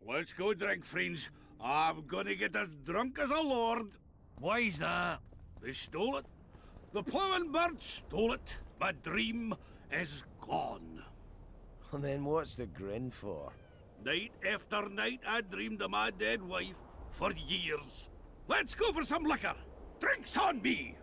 Let's go drink, friends. I'm gonna get as drunk as a lord. Why's that? They stole it. The plowing bird stole it. My dream is gone. Well, then what's the grin for? Night after night, I dreamed of my dead wife for years. Let's go for some liquor. Drinks on me!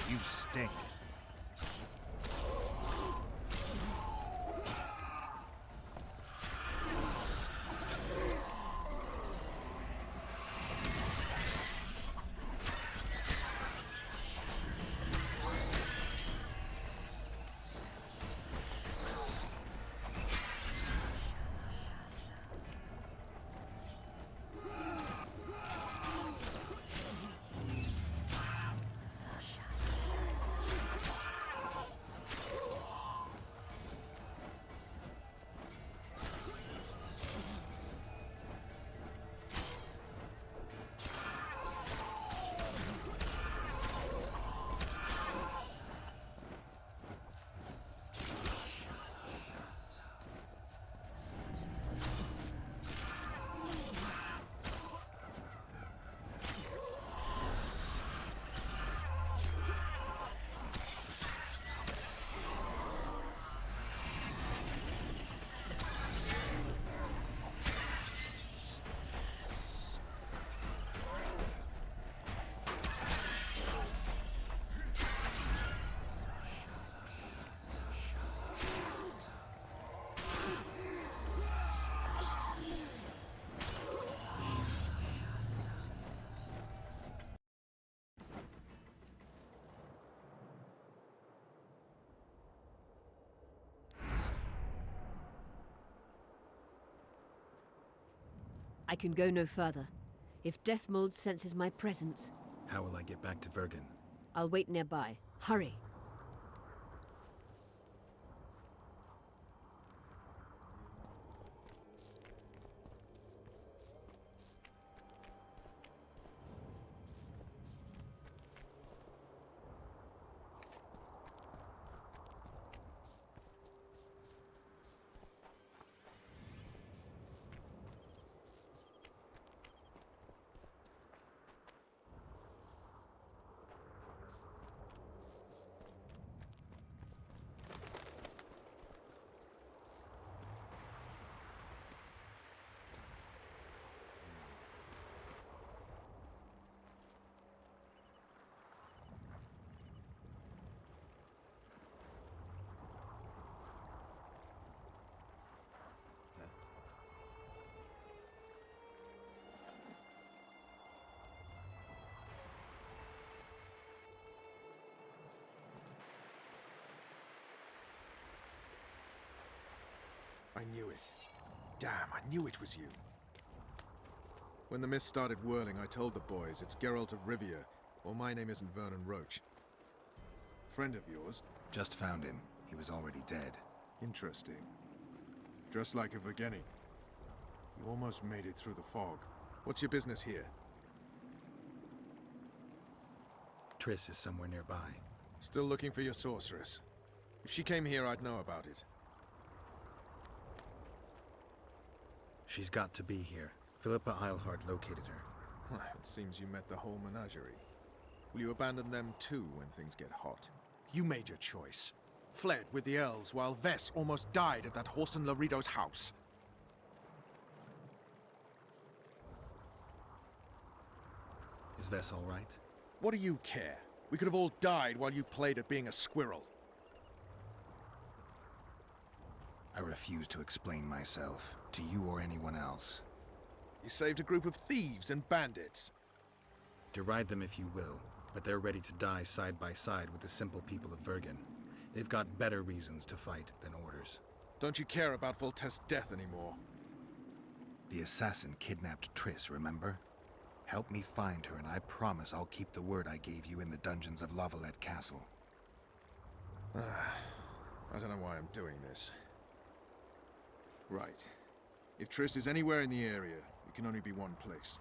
You stink. I can go no further. If Deathmold senses my presence, How will I get back to Vergen? I'll wait nearby. Hurry! I knew it. Damn, I knew it was you. When the mist started whirling, I told the boys it's Geralt of Rivia, or my name isn't Vernon Roach. Friend of yours? Just found him. He was already dead. Interesting. Dressed like a Vergenni. You almost made it through the fog. What's your business here? Triss is somewhere nearby. Still looking for your sorceress. If she came here, I'd know about it. She's got to be here. Philippa Eilhart located her. Well, it seems you met the whole menagerie. Will you abandon them too when things get hot? You made your choice. Fled with the elves while Vess almost died at that Horson Lorito's house. Is Vess all right? What do you care? We could have all died while you played at being a squirrel. I refuse to explain myself, to you or anyone else. You saved a group of thieves and bandits. Deride them if you will, but they're ready to die side by side with the simple people of Vergen. They've got better reasons to fight than orders. Don't you care about Voltest's death anymore? The assassin kidnapped Triss, remember? Help me find her, and I promise I'll keep the word I gave you in the dungeons of Lavalette Castle. I don't know why I'm doing this. Right. If Triss is anywhere in the area, it can only be one place.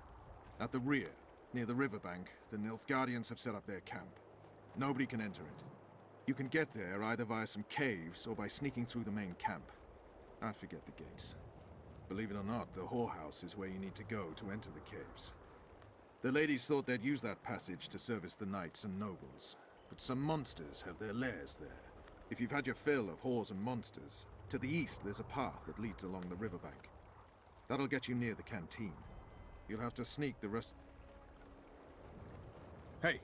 At the rear, near the riverbank, the Nilfgaardians have set up their camp. Nobody can enter it. You can get there either via some caves or by sneaking through the main camp. I'd forget the gates. Believe it or not, the whorehouse is where you need to go to enter the caves. The ladies thought they'd use that passage to service the knights and nobles, but some monsters have their lairs there. If you've had your fill of whores and monsters, to the east there's a path that leads along the riverbank. That'll get you near the canteen. You'll have to sneak the rest... Hey!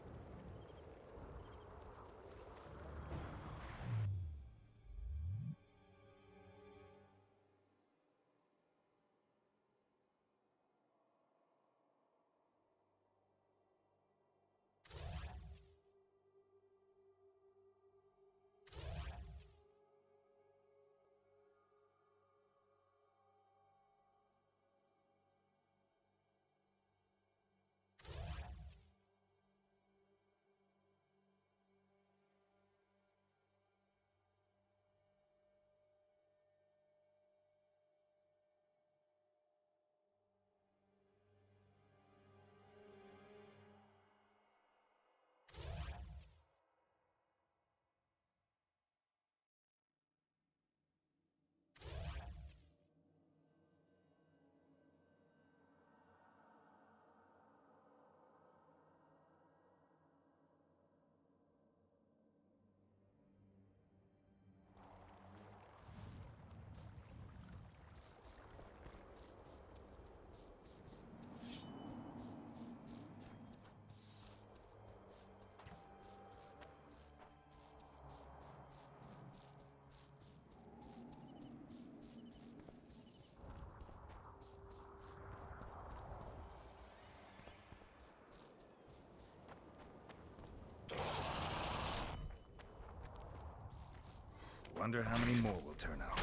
Wonder how many more will turn out.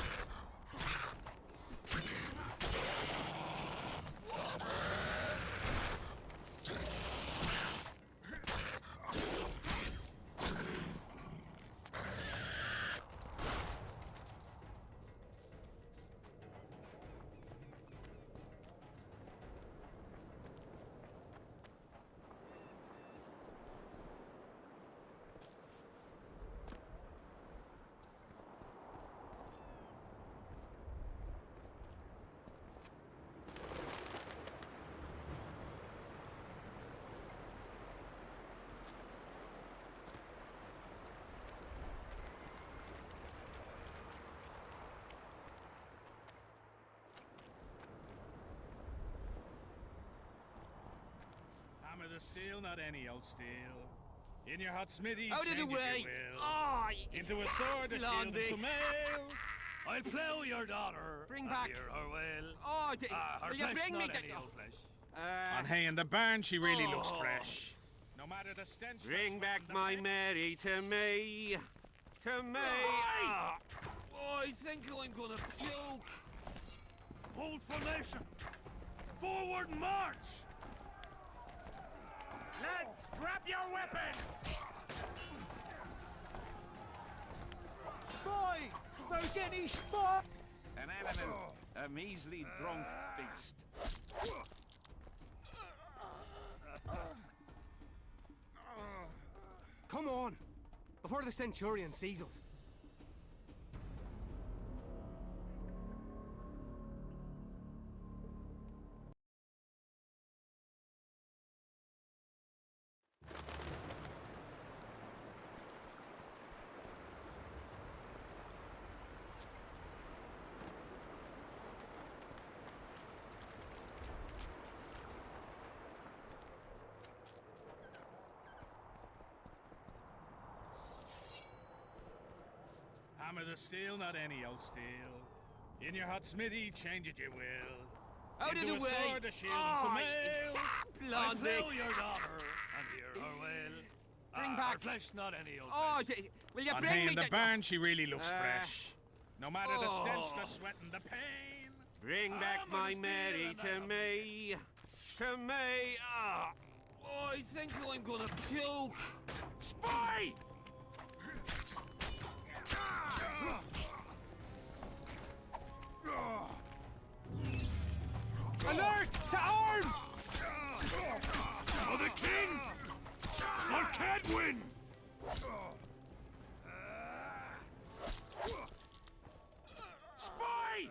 Hammer the steel, not any old steel. In your hot smithy, Out of the change it way! you will. Oh, Into a sword, a shield, and Blondie. some mail. I'll plough your daughter. Bring back- Hear her well. Oh, Her will you flesh, bring me not that? any old flesh. Uh, Hey, in the barn, she really looks Oh. fresh. No matter the stench. the bring smell, back the my pick. Mary to me. To me. Right. Oh, I think I'm gonna puke. Hold formation! Forward march! Lads, grab your weapons! Spy! There's any spy! An animal, a measly drunk beast. Come on! Before the Centurion sees us. Hammer the steel, not any old steel. In your hot smithy, change it you will. Out Into of the a way! sword, a shield, and some mail. I Blondie! fell your daughter, and hear her wail. Bring back- Her flesh, not any old Oh, flesh. will you On bring hay me in the the... barn, she really looks fresh. No matter the stench, Oh. the sweat, and the pain. Bring back Hammer my the Mary steel to and me. To me. Ah. Oh, I think I'm gonna puke. Spy! Alert! To arms! For the king! For Cadwin! Spy!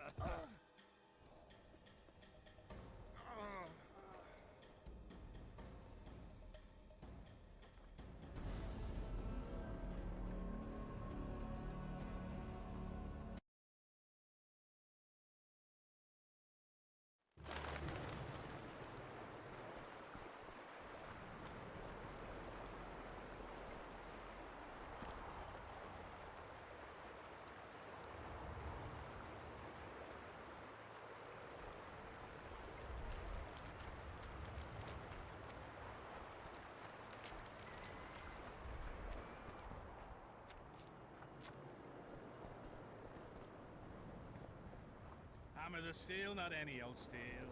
Hammer the steel, not any old steel.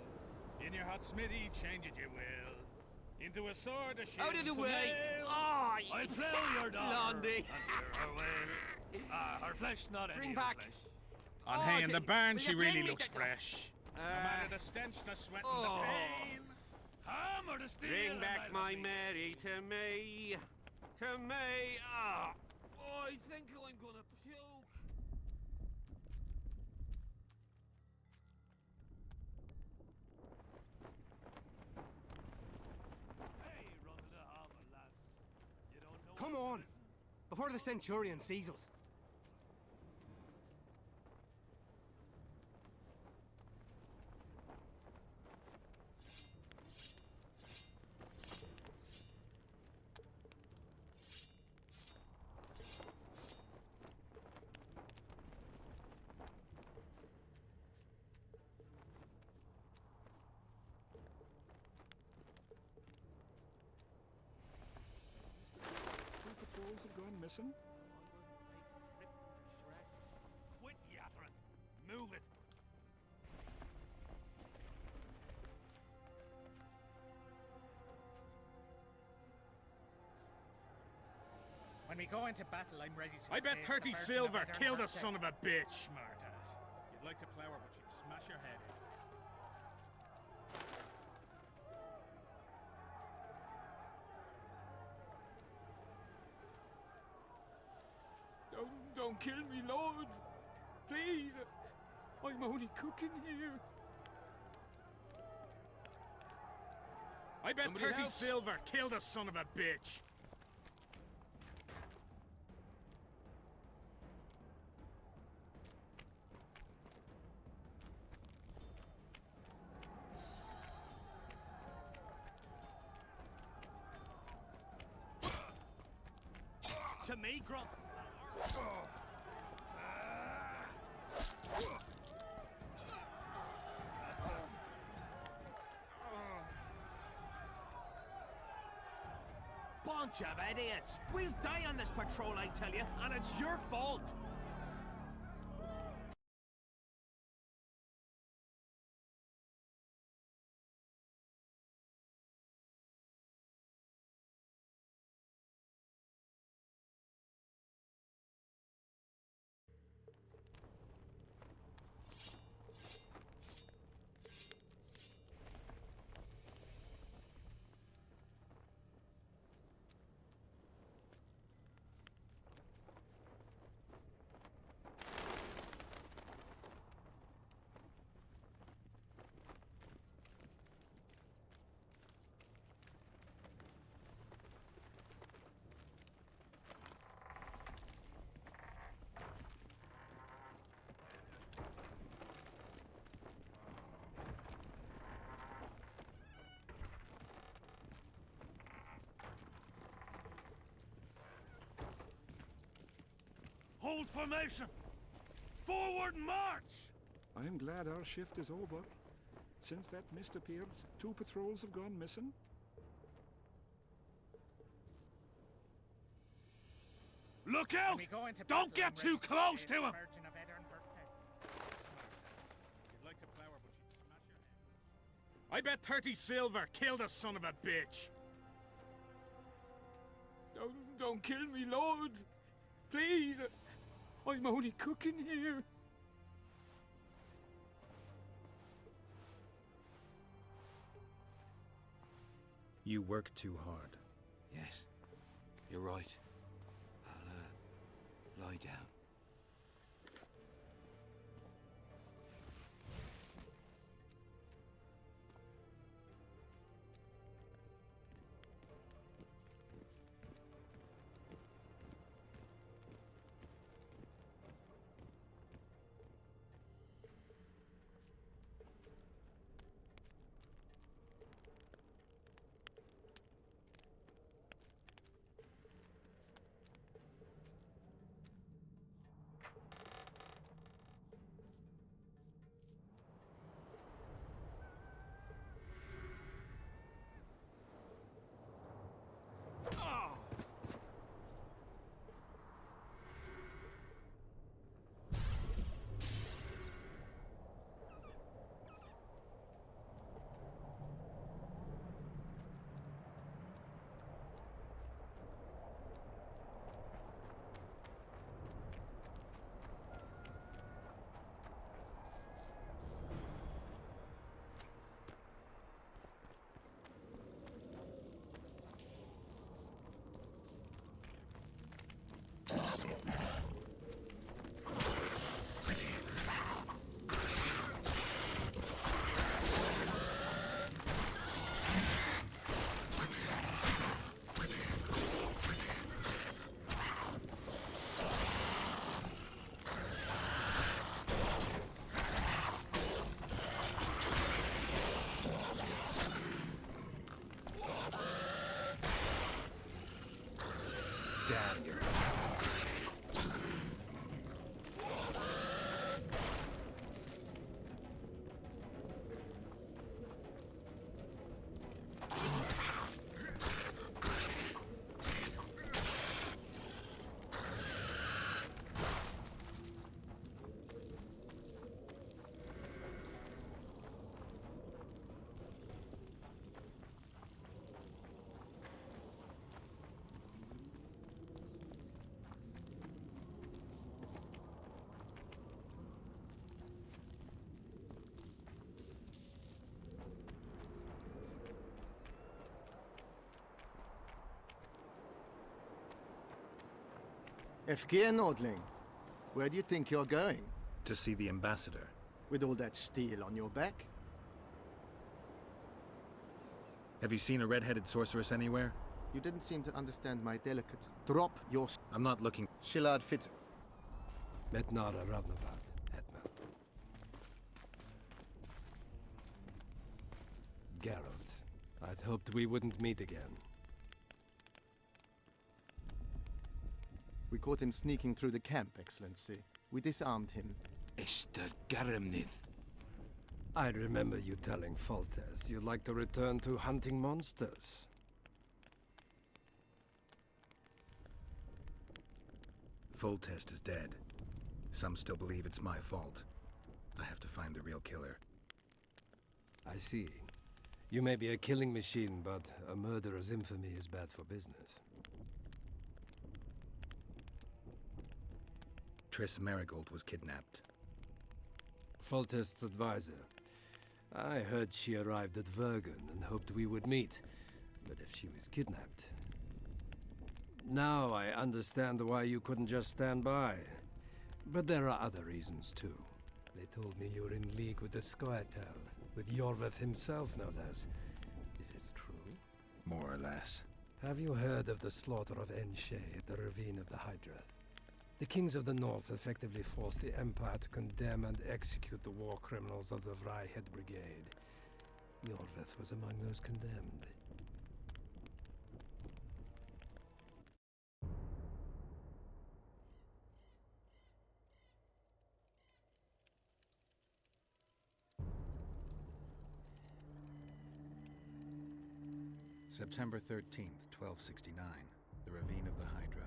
In your hot smithy, change it you will. Into a sword, a shield, Out of and the some way! mail. Oh, I fell your daughter, Blondie. and hear her wail. Her flesh, not any Bring old back- flesh. On Oh, hay in the okay. barn, Will she you bring really me looks the- fresh. No matter the stench, the sweat, and oh. the pain. Hammer the steel. Bring and back I'll my be- Mary to me. To me. Ah. Oh, I think I'm gonna puke. Hey, run to the hammer, lads. You don't know Come what to on. listen. Before the Centurion sees us. Think the boys have gone missing? Quit yappering. Move it. When we go into battle, I'm ready to. I bet face 30 the burden silver. of Kill the Iron son of a bitch. Smart ass. You'd like to plow her, but she'd smash your head in. Don't kill me, Lord. Please. I'm only cooking here. I bet Somebody 30 help. silver. Kill the son of a bitch. To me, Grump. Bunch of idiots. We'll die on this patrol, I tell you, and it's your fault. Hold formation! Forward march! I am glad our shift is over. Since that mist appeared, 2 patrols have gone missing. Look When out! we go into Don't battle, I'm get too ready close to to him! Virgin of Edinburgh said. You'd like to plow her, but she'd smash your head. I bet 30 silver. Kill the son of a bitch. Don't kill me, Lord! Please! I'm only cooking here. You work too hard. Yes, you're right. I'll, lie down. Damn you. Efkir Nordling, where do you think you're going? To see the ambassador. With all that steel on your back? Have you seen a red-headed sorceress anywhere? You didn't seem to understand my delicate... Drop your... I'm not looking... Shillard Fitz... Metnara Ravnavad, Hetman. Geralt, I'd hoped we wouldn't meet again. We caught him sneaking through the camp, Excellency. We disarmed him. Esther Garamnith. I remember you telling Foltest you'd like to return to hunting monsters. Foltest is dead. Some still believe it's my fault. I have to find the real killer. I see. You may be a killing machine, but a murderer's infamy is bad for business. Triss Marigold was kidnapped. Foltest's advisor. I heard she arrived at Vergen and hoped we would meet. But if she was kidnapped... Now I understand why you couldn't just stand by. But there are other reasons too. They told me you were in league with the Scoia'tael, with Iorveth himself no less. Is this true? More or less. Have you heard of the slaughter of Enshe at the Ravine of the Hydra? The kings of the north effectively forced the Empire to condemn and execute the war criminals of the Vryhed Brigade. Iorveth was among those condemned. September 13th, 1269, the Ravine of the Hydra.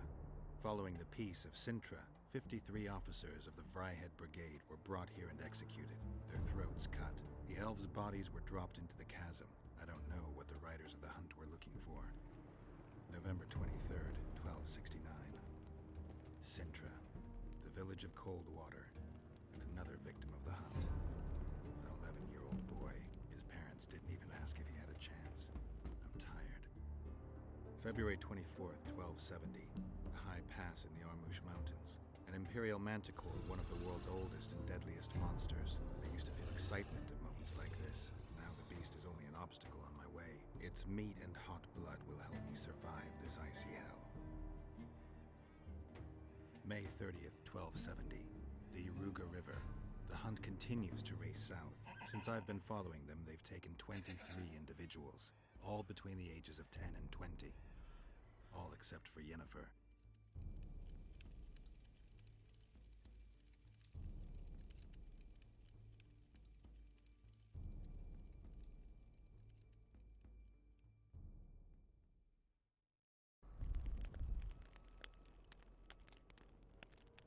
Following the Peace of Sintra, 53 officers of the Vryhead Brigade were brought here and executed, their throats cut. The elves' bodies were dropped into the chasm. I don't know what the riders of the hunt were looking for. November 23rd, 1269. Sintra, the village of Coldwater, and another victim of the hunt. An 11-year-old boy. His parents didn't even ask if he had a chance. I'm tired. February 24th, 1270. The high pass in the Armouche Mountains. An Imperial Manticore, one of the world's oldest and deadliest monsters. I used to feel excitement at moments like this. Now the beast is only an obstacle on my way. Its meat and hot blood will help me survive this icy hell. May 30th, 1270. The Yaruga River. The hunt continues to race south. Since I've been following them, they've taken 23 individuals, all between the ages of 10 and 20. All except for Yennefer.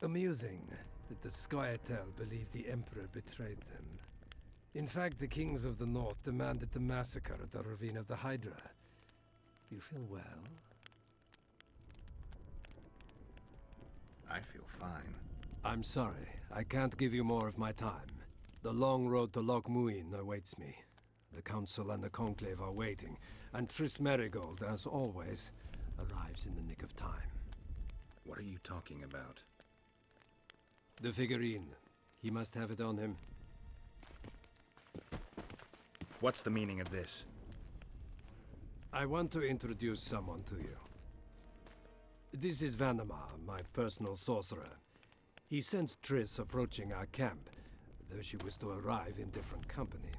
Amusing that the Scoia'tael believe the Emperor betrayed them. In fact, the kings of the North demanded the massacre at the Ravine of the Hydra. Do you feel well? I feel fine. I'm sorry. I can't give you more of my time. The long road to Loch Muin awaits me. The Council and the Conclave are waiting, and Triss Merigold, as always, arrives in the nick of time. What are you talking about? The figurine. He must have it on him. What's the meaning of this? I want to introduce someone to you. This is Vanamar, my personal sorcerer. He sensed Triss approaching our camp, though she was to arrive in different company.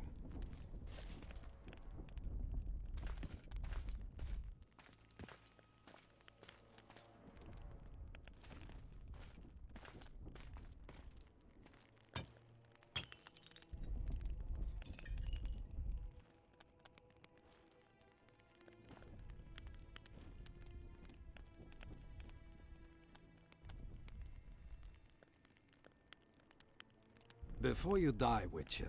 Before you die, Witcher,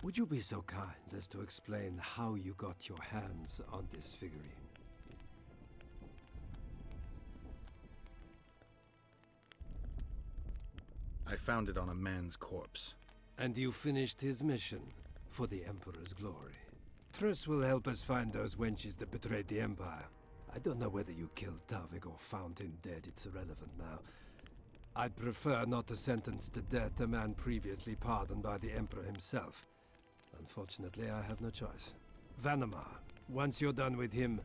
would you be so kind as to explain how you got your hands on this figurine? I found it on a man's corpse. And you finished his mission for the Emperor's glory. Triss will help us find those wenches that betrayed the Empire. I don't know whether you killed Tavik or found him dead. It's irrelevant now. I'd prefer not to sentence to death a man previously pardoned by the Emperor himself. Unfortunately, I have no choice. Vanamar, once you're done with him,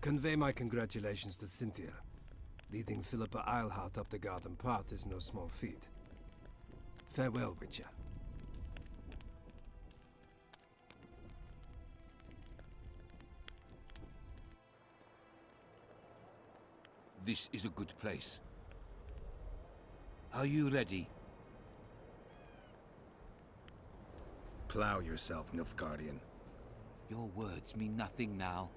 convey my congratulations to Cynthia. Leading Philippa Eilhart up the garden path is no small feat. Farewell, Witcher. This is a good place. Are you ready? Plow yourself, Nilfgaardian. Your words mean nothing now.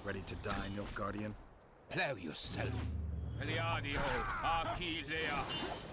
Ready to die, Nilfgaardian? Plow yourself. Peliadio, Archilea.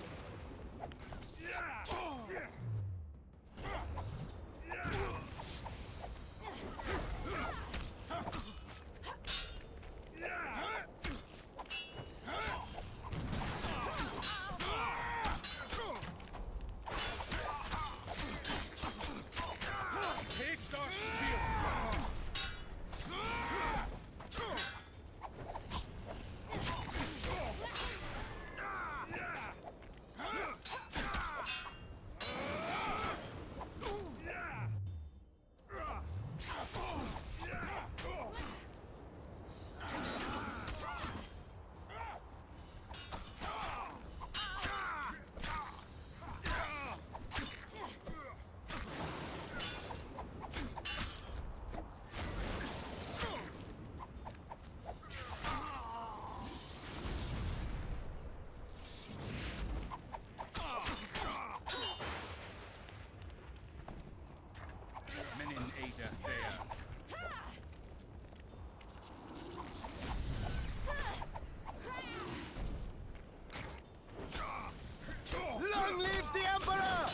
Long live the Emperor!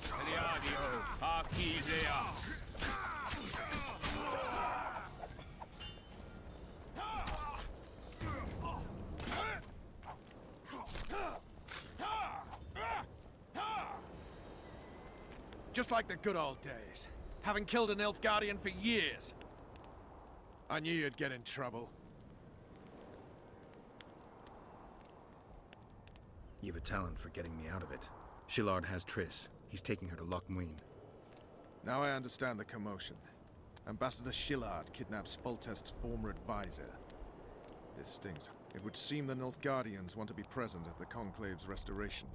Eliadio, Archideas. Just like the good old days. Having killed an Nilfgaardian for years. I knew you'd get in trouble. You've a talent for getting me out of it. Shillard has Triss. He's taking her to Loch Muin. Now I understand the commotion. Ambassador Shillard kidnaps Foltest's former advisor. This stings. It would seem the Nilfgaardians want to be present at the Conclave's restoration.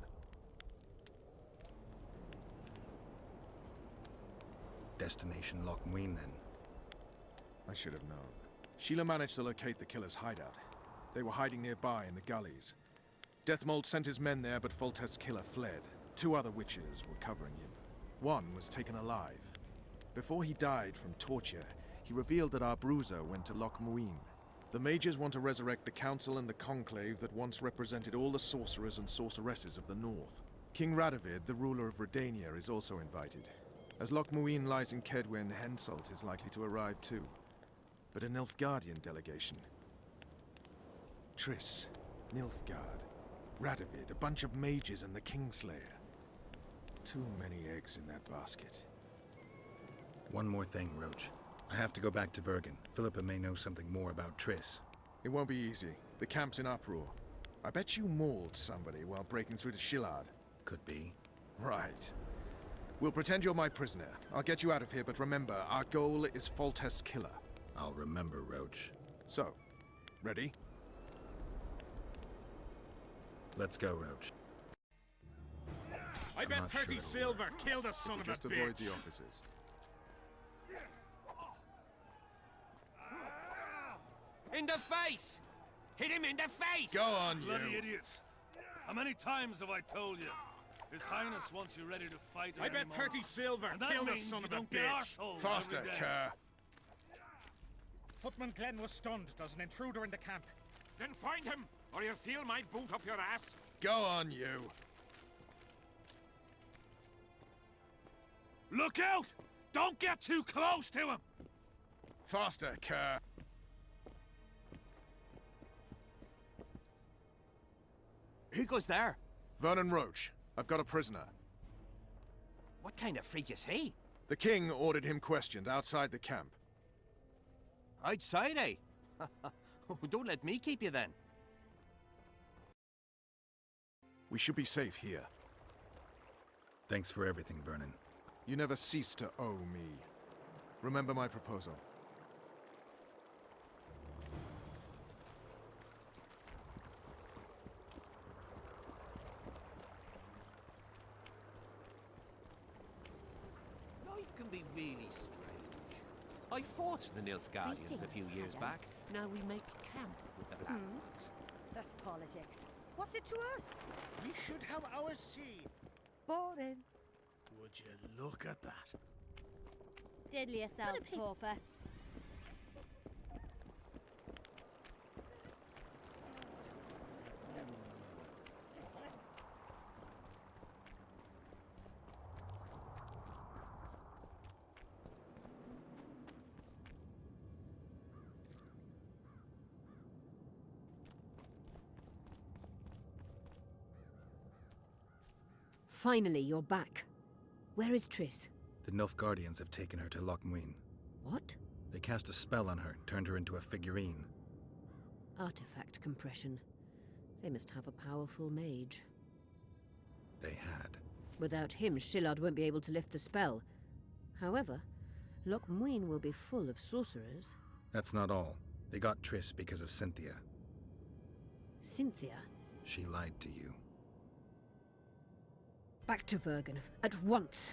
Destination Loch Muin, then. I should have known. Sheila managed to locate the killer's hideout. They were hiding nearby in the gullies. Deathmold sent his men there, but Foltest's killer fled. 2 other witches were covering him. One was taken alive. Before he died from torture, he revealed that our bruiser went to Loch Muin. The mages want to resurrect the council and the conclave that once represented all the sorcerers and sorceresses of the north. King Radovid, the ruler of Redania, is also invited. As Loch Muin lies in Kedwen, Henselt is likely to arrive too. But a Nilfgaardian delegation. Triss, Nilfgaard, Radovid, a bunch of mages and the Kingslayer. Too many eggs in that basket. One more thing, Roach. I have to go back to Vergen. Philippa may know something more about Triss. It won't be easy. The camp's in uproar. I bet you mauled somebody while breaking through to Shillard. Could be. Right. We'll pretend you're my prisoner. I'll get you out of here, but remember, our goal is Foltest's killer. I'll remember, Roach. So, ready? Let's go, Roach. I bet 30 silver. Kill the son of a bitch. Just avoid the officers. In the face! Hit him in the face! Go on, you! Bloody idiots. How many times have I told you? His Highness wants you ready to fight. I bet 30 silver. And that Kill the means son you of a don't get bitch. arsehole Faster, every day. Kerr! Footman Glenn was stunned. There's an intruder in the camp. Then find him, or you'll feel my boot up your ass. Go on, you! Look out! Don't get too close to him! Faster, Kerr! Who goes there? Vernon Roach. I've got a prisoner. What kind of freak is he? The king ordered him questioned outside the camp. Outside, eh? Don't let me keep you then. We should be safe here. Thanks for everything, Vernon. You never cease to owe me. Remember my proposal. Life can be really strange. I fought the Nilfgaardians a few years back. Now we make camp with the Black Ones. That's politics. What's it to us? We should have our say. Boring. Would you look at that? Diddle yourself, pauper. Finally, you're back. Where is Triss? The Nilfgaardians have taken her to Loch Muin. What? They cast a spell on her, turned her into a figurine. Artifact compression. They must have a powerful mage. They had. Without him, Shillard won't be able to lift the spell. However, Loch Muin will be full of sorcerers. That's not all. They got Triss because of Cynthia. Cynthia? She lied to you. Back to Vergen, at once!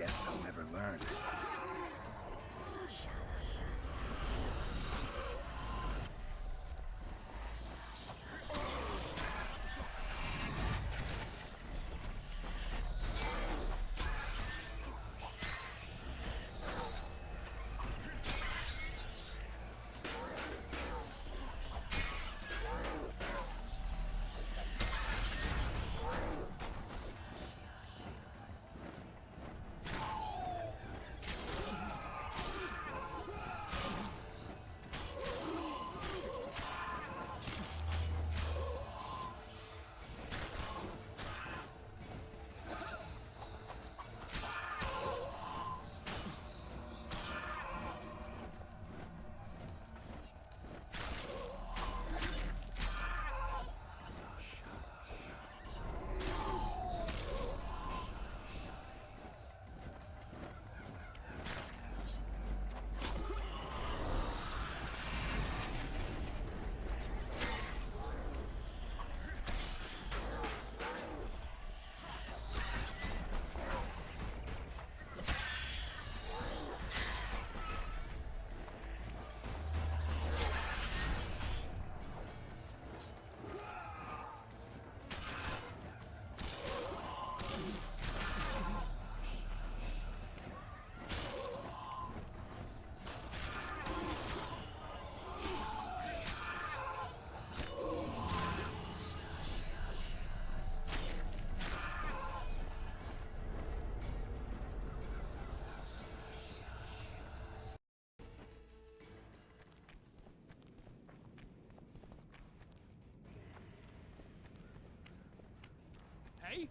Guess they'll never learn. Hey?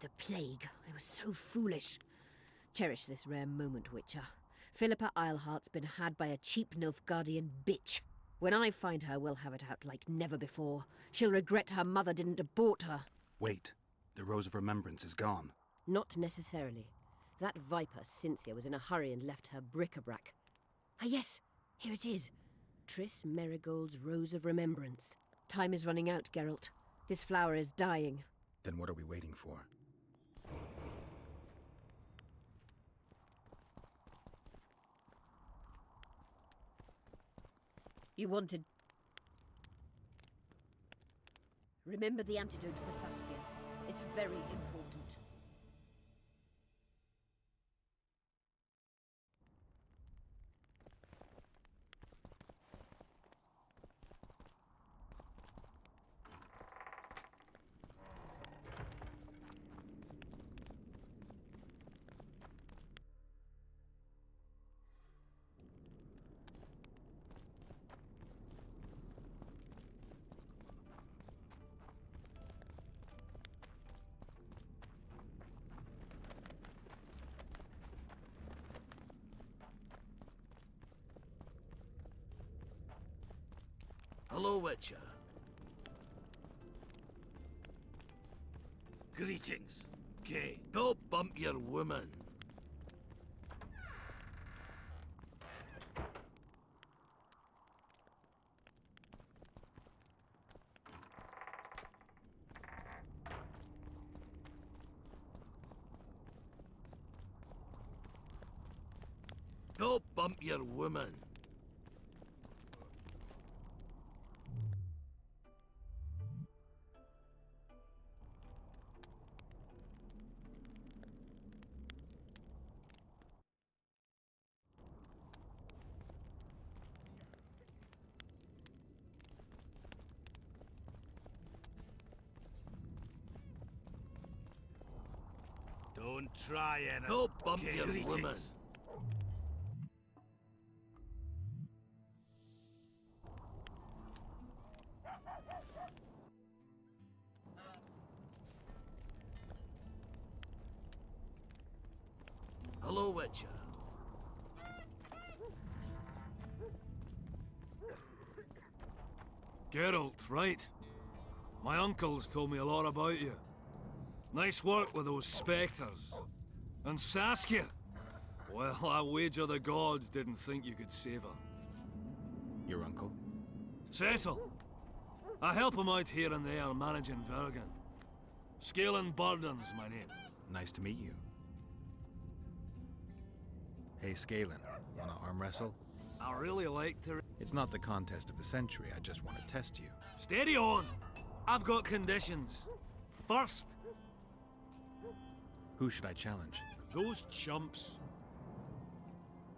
The plague. I was so foolish. Cherish this rare moment, Witcher. Philippa Eilhart's been had by a cheap Nilfgaardian bitch. When I find her, we'll have it out like never before. She'll regret her mother didn't abort her. Wait. The Rose of Remembrance is gone. Not necessarily. That viper, Cynthia, was in a hurry and left her bric-a-brac. Ah yes, here it is. Triss Merigold's Rose of Remembrance. Time is running out, Geralt. This flower is dying. Then what are we waiting for? You wanted... Remember the antidote for Saskia. It's very important. Hello, Witcher. Greetings. Gay. Go bump your woman. bump your woman. Don't try and go bump your woman. Hello, Witcher. Geralt, right? My uncle's told me a lot about you. Nice work with those spectres. And Saskia? Well, I wager the gods didn't think you could save her. Your uncle? Cecil. I help him out here and there managing Vergen. Scalen Burden's my name. Nice to meet you. Hey, Scalen, wanna arm wrestle? I really like to... It's not the contest of the century, I just want to test you. Steady on! I've got conditions. First, who should I challenge? Those chumps.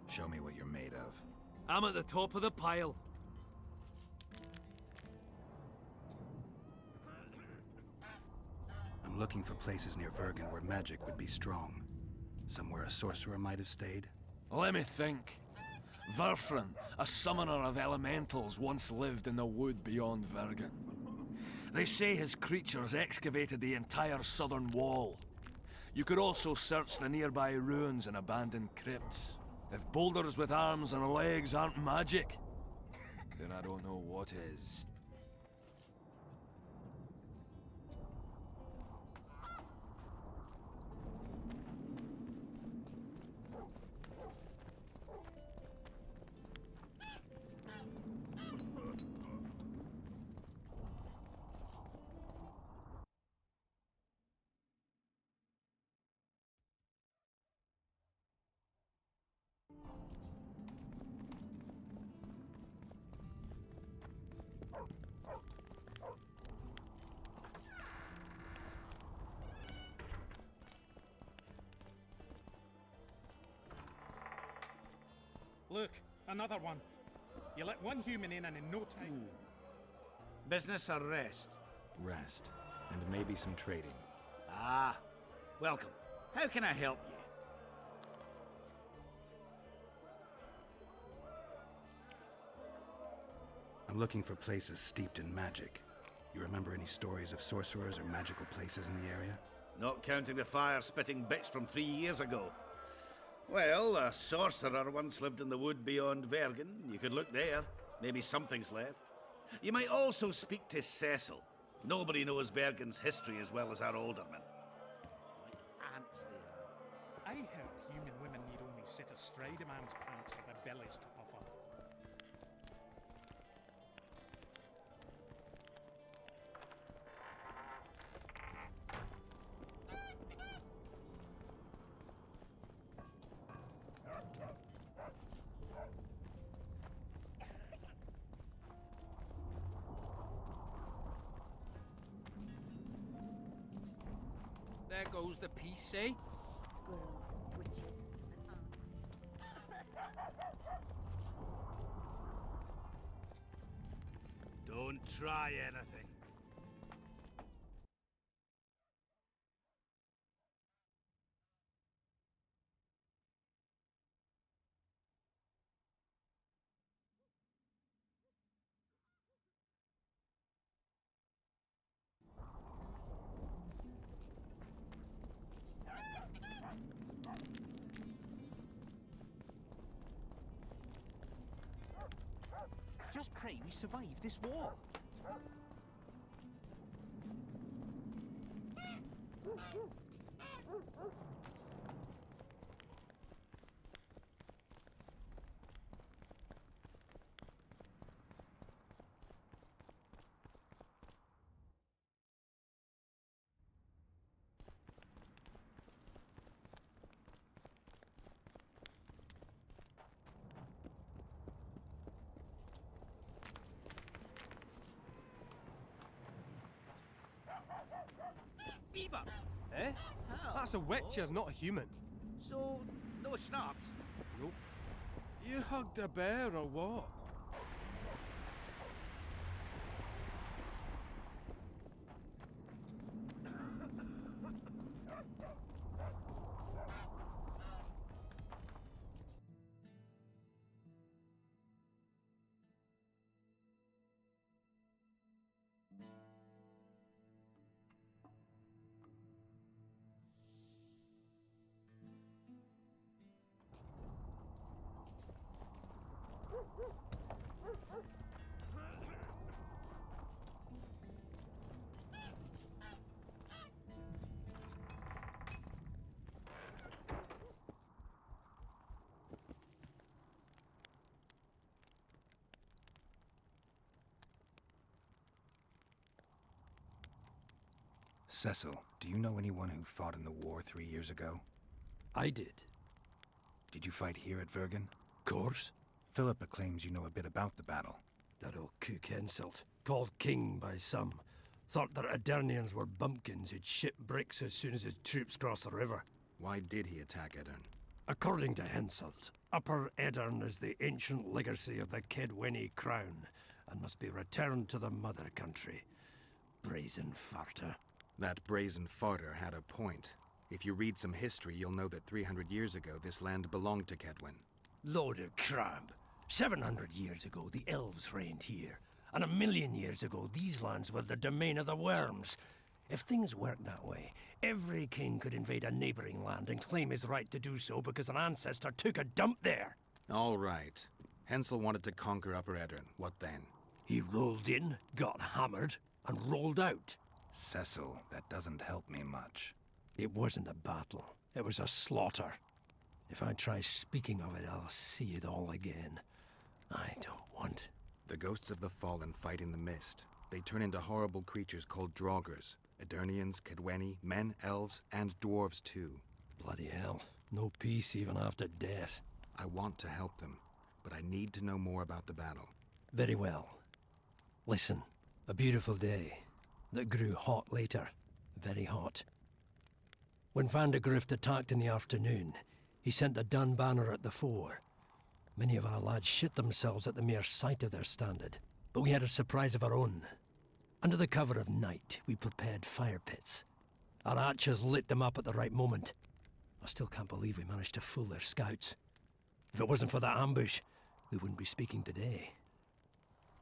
Show me what you're made of. I'm at the top of the pile. I'm looking for places near Vergen where magic would be strong. Somewhere a sorcerer might have stayed. Let me think. Verfrin, a summoner of elementals, once lived in the wood beyond Vergen. They say his creatures excavated the entire southern wall. You could also search the nearby ruins and abandoned crypts. If boulders with arms and legs aren't magic, then I don't know what is. Look, another one. You let one human in and in no time. Business or rest? Rest. And maybe some trading. Ah, welcome. How can I help you? I'm looking for places steeped in magic. You remember any stories of sorcerers or magical places in the area? Not counting the fire-spitting bits from 3 years ago. Well, a sorcerer once lived in the wood beyond Vergen. You could look there. Maybe something's left. You might also speak to Cecil. Nobody knows Vergen's history as well as our aldermen. Like ants they are. I heard human women need only sit astride a man's pants for their bellies to puff up. There goes the piece, eh? Squirrels, witches, and Don't try anything. Just pray we survive this war. That's a witcher, not a human. So, no schnapps? Nope. You hugged a bear or what? Cecil, do you know anyone who fought in the war 3 years ago? I did. Did you fight here at Vergen? Course. Philippa claims you know a bit about the battle. That old cook Henselt, called king by some, thought that Aedirnians were bumpkins who'd ship bricks as soon as his troops crossed the river. Why did he attack Aedirn? According to Henselt, Upper Aedirn is the ancient legacy of the Kedweni crown and must be returned to the mother country. Brazen farter. That brazen farter had a point. If you read some history, you'll know that 300 years ago this land belonged to Kedwen. Load of crab. 700 years ago, the elves reigned here. And 1,000,000 years ago, these lands were the domain of the worms. If things worked that way, every king could invade a neighboring land and claim his right to do so because an ancestor took a dump there. All right. Hensel wanted to conquer Upper Aedirn. What then? He rolled in, got hammered, and rolled out. Cecil, that doesn't help me much. It wasn't a battle. It was a slaughter. If I try speaking of it, I'll see it all again. I don't want... The ghosts of the fallen fight in the mist. They turn into horrible creatures called Draugrs. Aedirnians, Kedweni, men, elves, and dwarves too. Bloody hell. No peace even after death. I want to help them, but I need to know more about the battle. Very well. Listen, a beautiful day that grew hot later. Very hot. When Van de Grift attacked in the afternoon, he sent a dun banner at the fore. Many of our lads shit themselves at the mere sight of their standard, but we had a surprise of our own. Under the cover of night, we prepared fire pits. Our archers lit them up at the right moment. I still can't believe we managed to fool their scouts. If it wasn't for that ambush, we wouldn't be speaking today.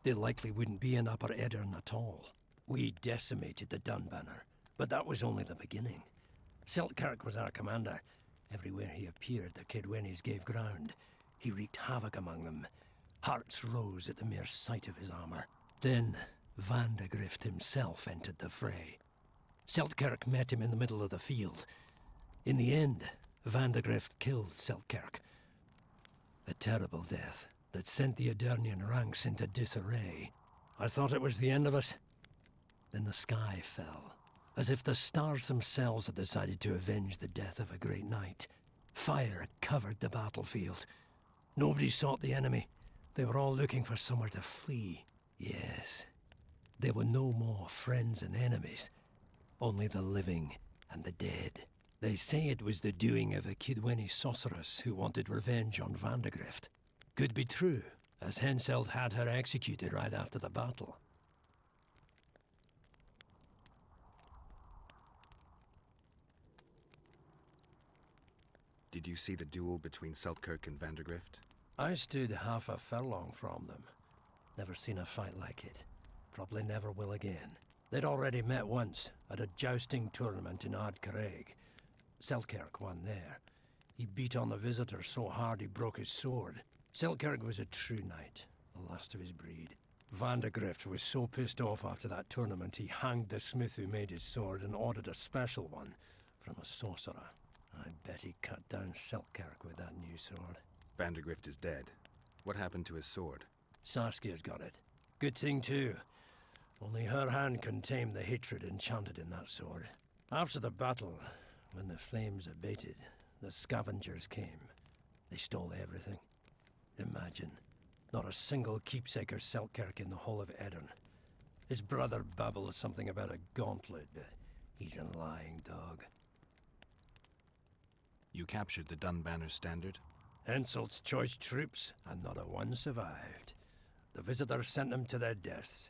They likely wouldn't be in Upper Aedirn at all. We decimated the Dunbanner, but that was only the beginning. Seltkirk was our commander. Everywhere he appeared, the Kedwenis gave ground. He wreaked havoc among them. Hearts rose at the mere sight of his armor. Then, Van de Grift himself entered the fray. Seltkirk met him in the middle of the field. In the end, Van de Grift killed Seltkirk. A terrible death that sent the Aedirnian ranks into disarray. I thought it was the end of us. Then the sky fell, as if the stars themselves had decided to avenge the death of a great knight. Fire covered the battlefield. Nobody sought the enemy. They were all looking for somewhere to flee. Yes, there were no more friends and enemies, only the living and the dead. They say it was the doing of a Kedweni sorceress who wanted revenge on Van de Grift. Could be true, as Henselt had her executed right after the battle. Did you see the duel between Seltkirk and Van de Grift? I stood half a furlong from them. Never seen a fight like it. Probably never will again. They'd already met once, at a jousting tournament in Ardcarreg. Seltkirk won there. He beat on the visitor so hard he broke his sword. Seltkirk was a true knight, the last of his breed. Van de Grift was so pissed off after that tournament he hanged the smith who made his sword and ordered a special one from a sorcerer. I bet he cut down Seltkirk with that new sword. Van de Grift is dead. What happened to his sword? Saskia's got it. Good thing too. Only her hand can tame the hatred enchanted in that sword. After the battle, when the flames abated, the scavengers came. They stole everything. Imagine, not a single keepsake or Seltkirk in the whole of Aedirn. His brother babbled something about a gauntlet, but he's a lying dog. You captured the Dunbanner standard? Henselt's choice troops, and not a one survived. The visitors sent them to their deaths.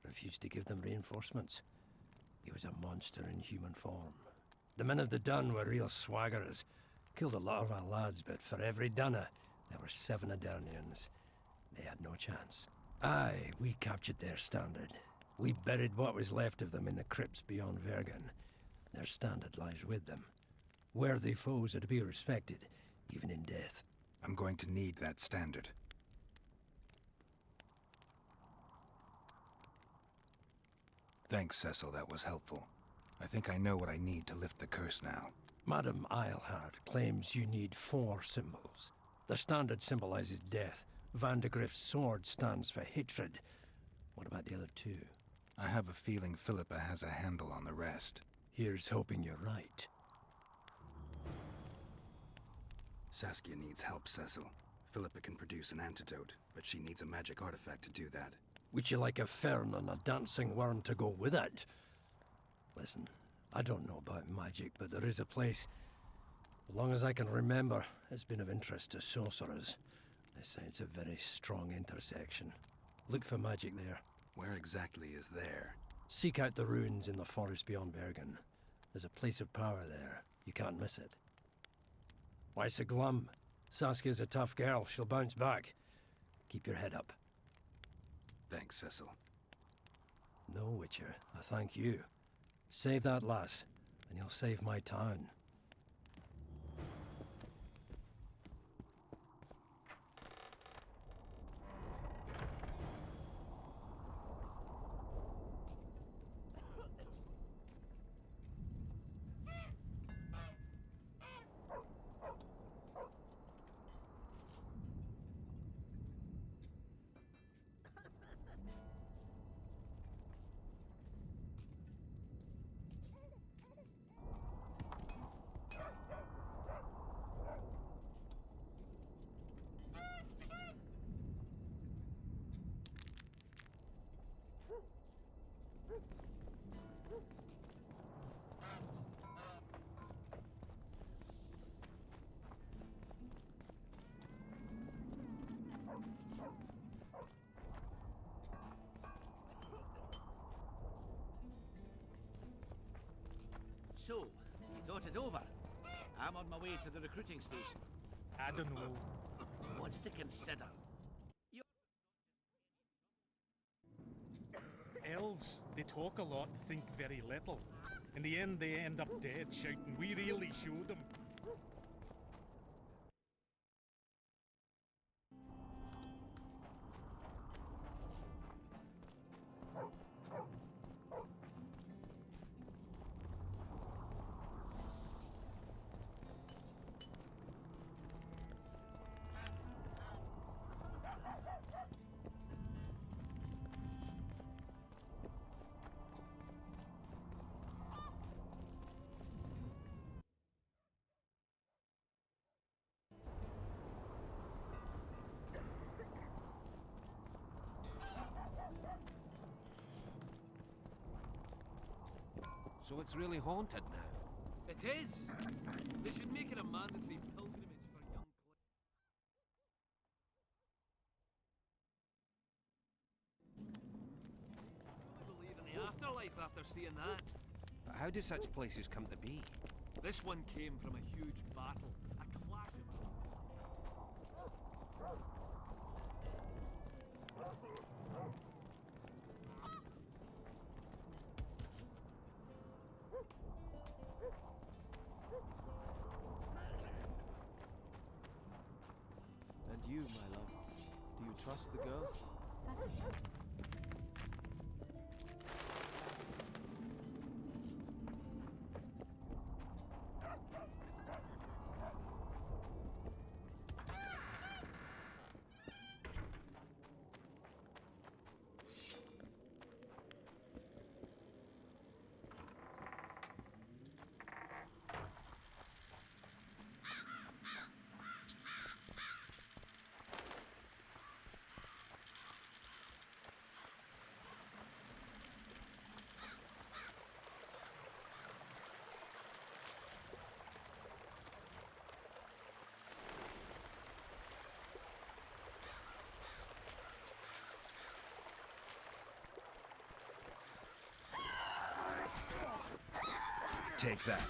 Refused to give them reinforcements. He was a monster in human form. The men of the Dun were real swaggerers. Killed a lot of our lads, but for every Dunner, there were 7 Adarnians. They had no chance. Aye, we captured their standard. We buried what was left of them in the crypts beyond Vergen. Their standard lies with them. Worthy foes are to be respected, even in death. I'm going to need that standard. Thanks, Cecil, that was helpful. I think I know what I need to lift the curse now. Madame Eilhart claims you need 4 symbols. The standard symbolizes death. Vandegrift's sword stands for hatred. What about the other 2? I have a feeling Philippa has a handle on the rest. Here's hoping you're right. Saskia needs help, Cecil. Philippa can produce an antidote, but she needs a magic artifact to do that. Would you like a fern and a dancing worm to go with it? Listen, I don't know about magic, but there is a place, as long as I can remember, it's been of interest to sorcerers. They say it's a very strong intersection. Look for magic there. Where exactly is there? Seek out the ruins in the forest beyond Bergen. There's a place of power there. You can't miss it. Why so glum? Saskia's a tough girl. She'll bounce back. Keep your head up. Thanks, Cecil. No, Witcher. I thank you. Save that lass, and you'll save my town. So, you thought it over? I'm on my way to the recruiting station. I don't know. What's to consider? Elves, they talk a lot and think very little. In the end, they end up dead, shouting, "We really showed them." So it's really haunted now? It is! They should make it a mandatory pilgrimage for young I believe in the afterlife after seeing that. But how do such places come to be? This one came from a huge battle, a clash of... And you, my love, do you trust the girl? Take that.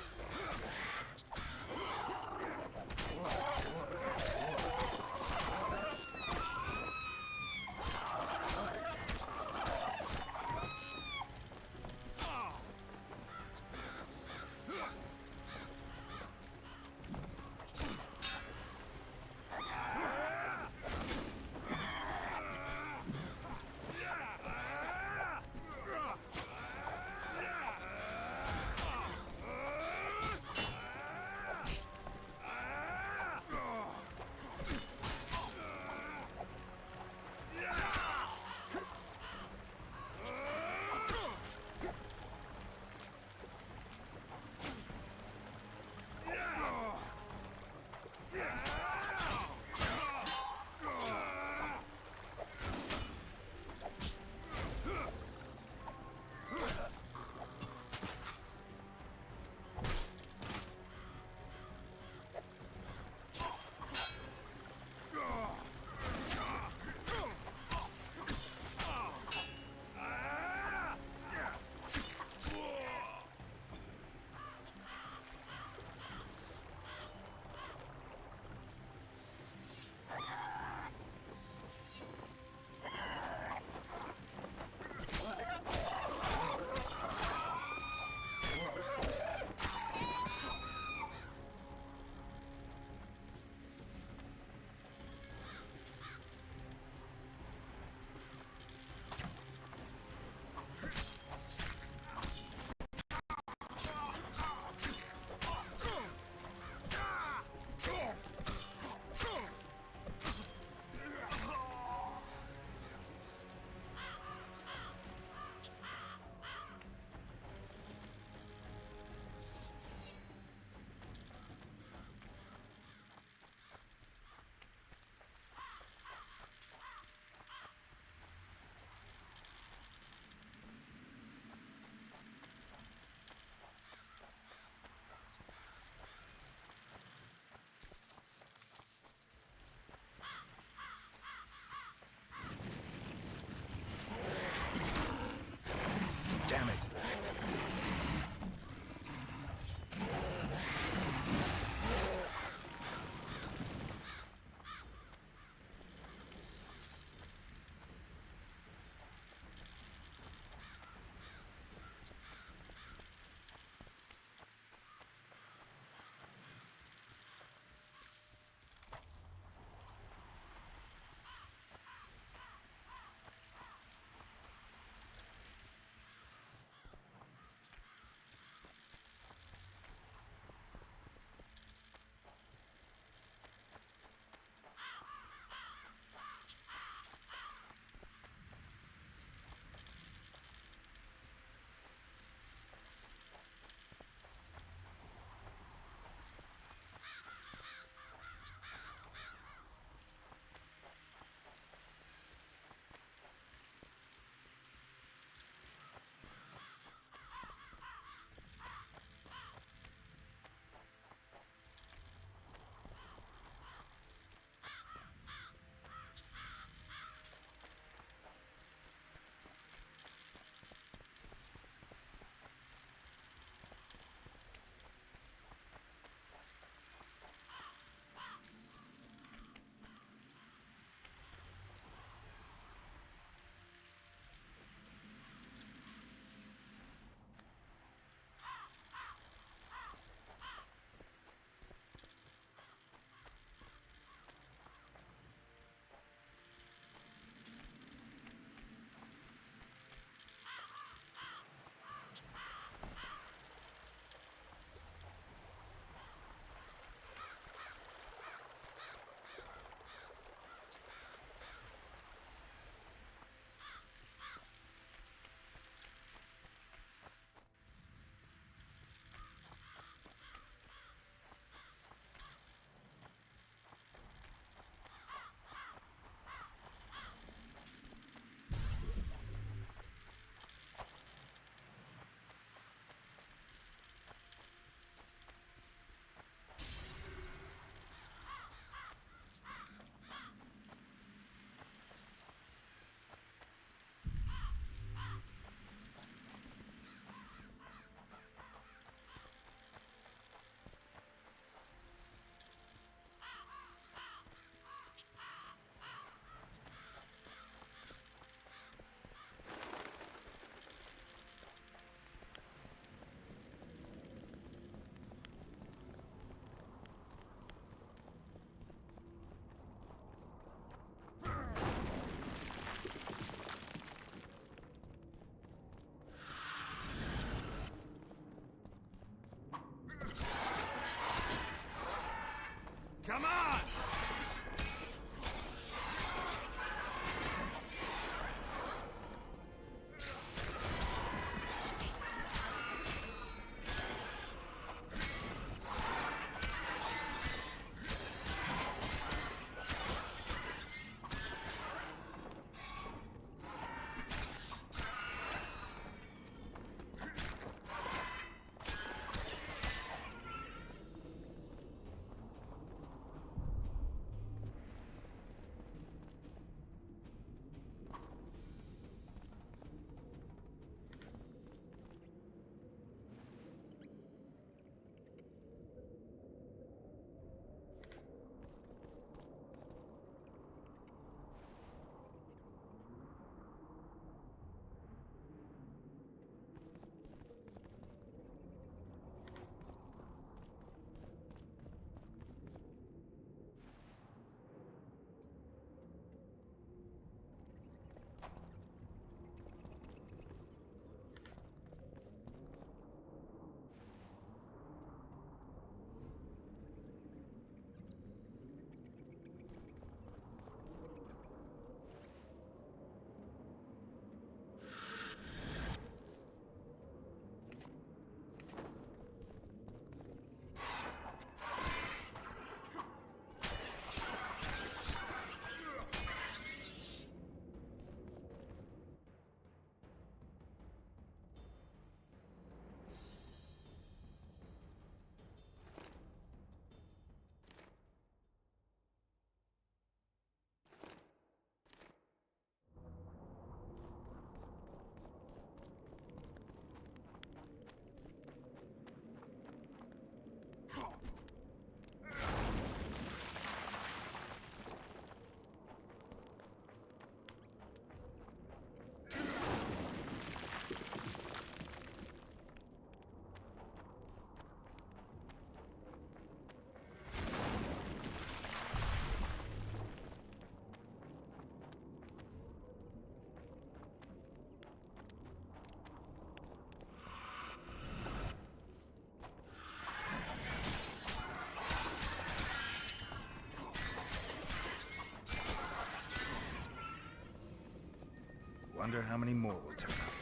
Wonder how many more will turn up.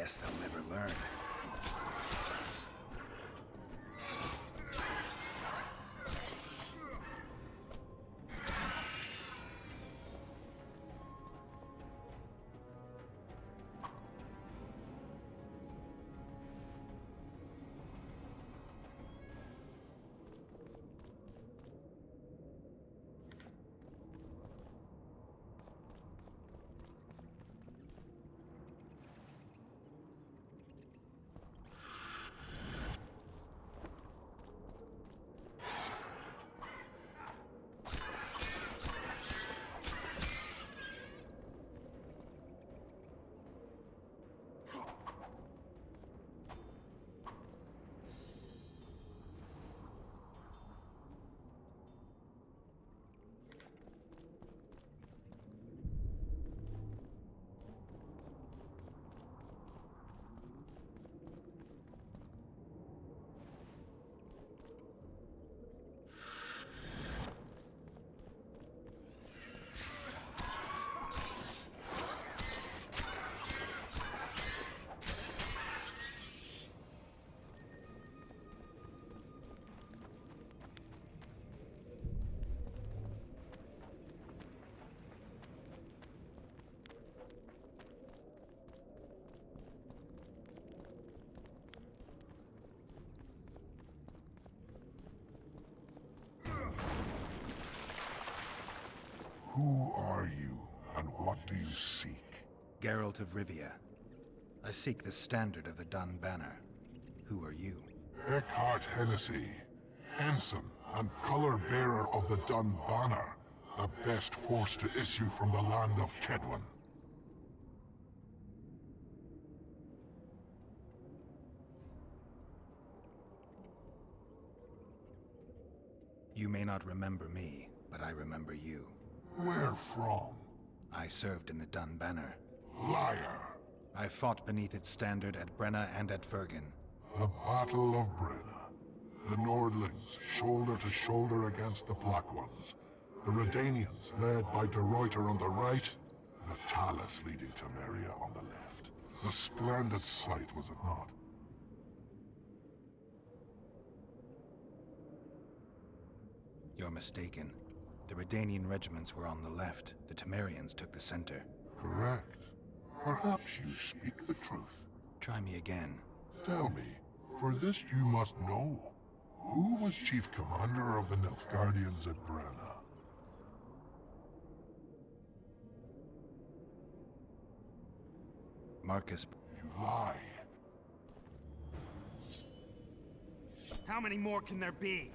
Guess they'll never learn. Who are you, and what do you seek? Geralt of Rivia. I seek the standard of the Dun Banner. Who are you? Eckhart Hennessy, ensign and color-bearer of the Dun Banner, the best force to issue from the land of Kedwen. You may not remember me, but I remember you. Where from? I served in the Dun Banner. Liar! I fought beneath its standard at Brenna and at Vergen. The Battle of Brenna. The Nordlings, shoulder to shoulder against the Black Ones. The Redanians, led by De Ruyter on the right. The Talus leading Temeria on the left. A splendid sight, was it not? You're mistaken. The Redanian regiments were on the left. The Temerians took the center. Correct. Perhaps you speak the truth. Try me again. Tell me, for this you must know. Who was chief commander of the Nilfgaardians at Brenna? Marcus. You lie. How many more can there be?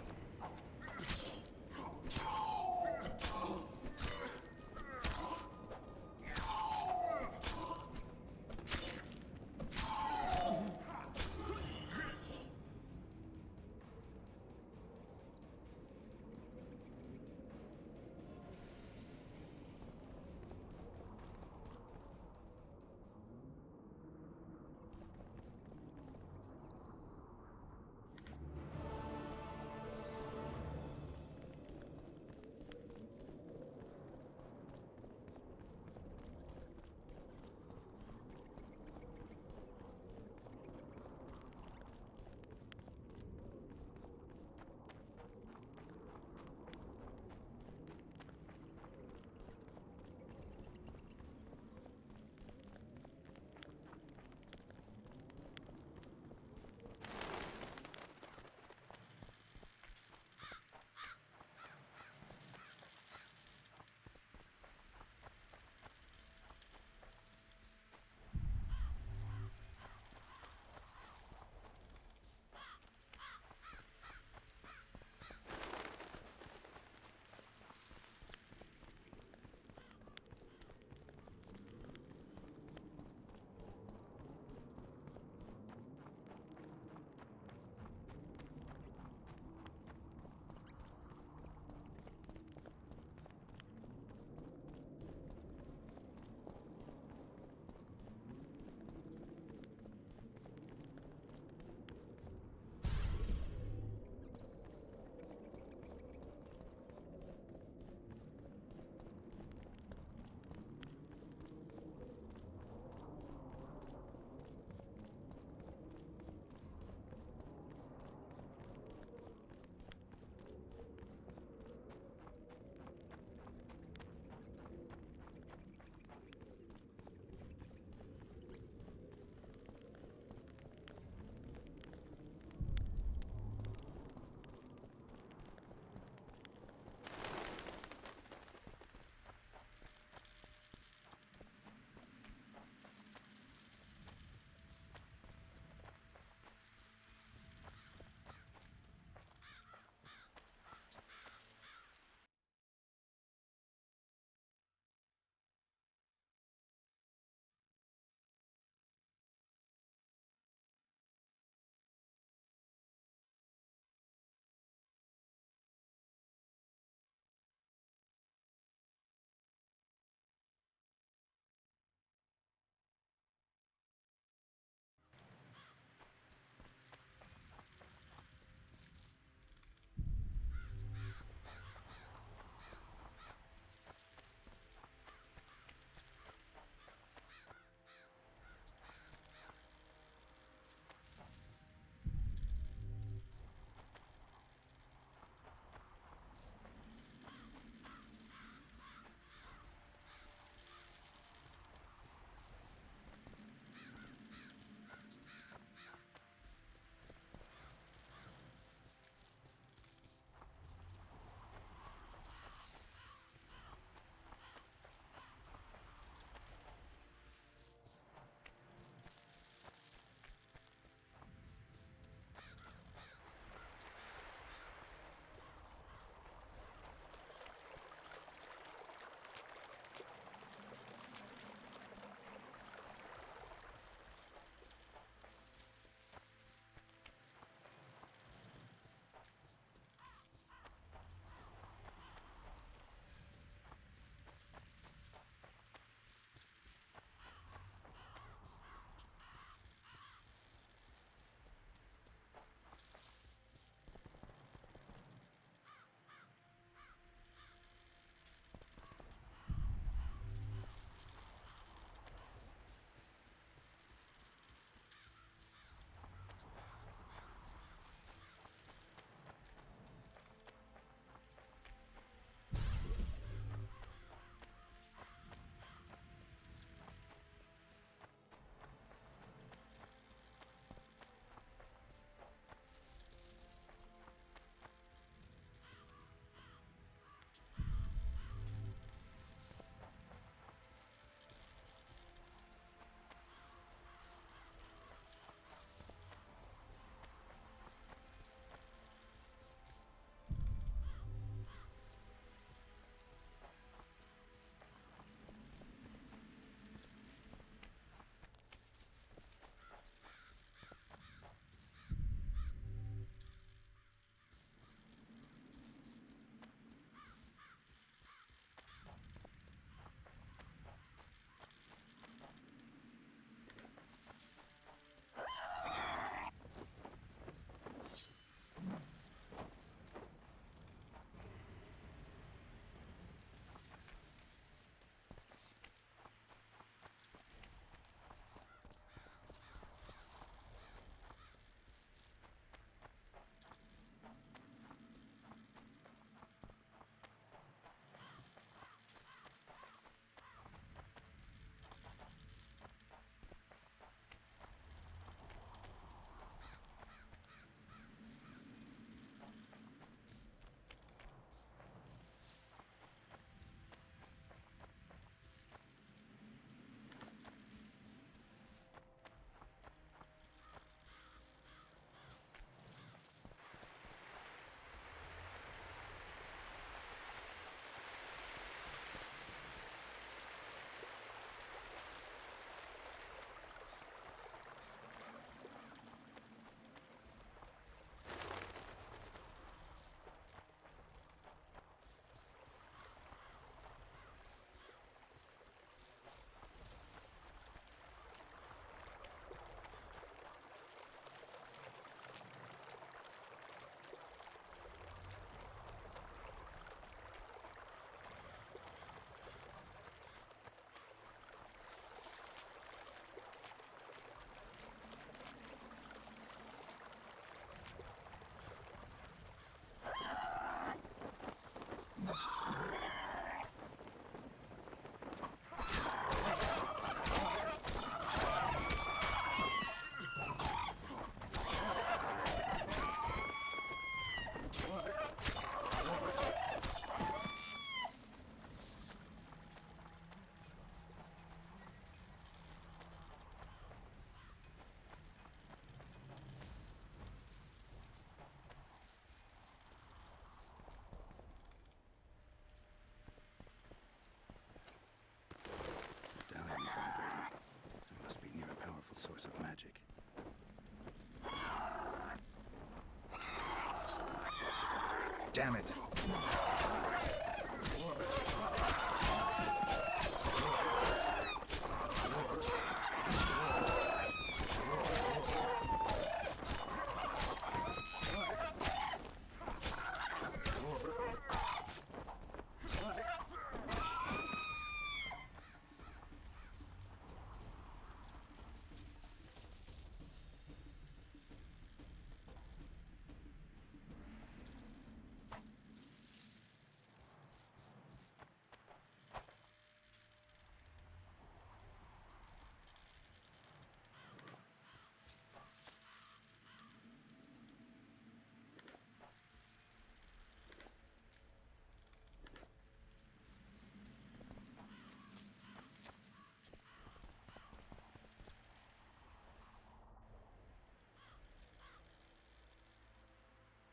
Damn it.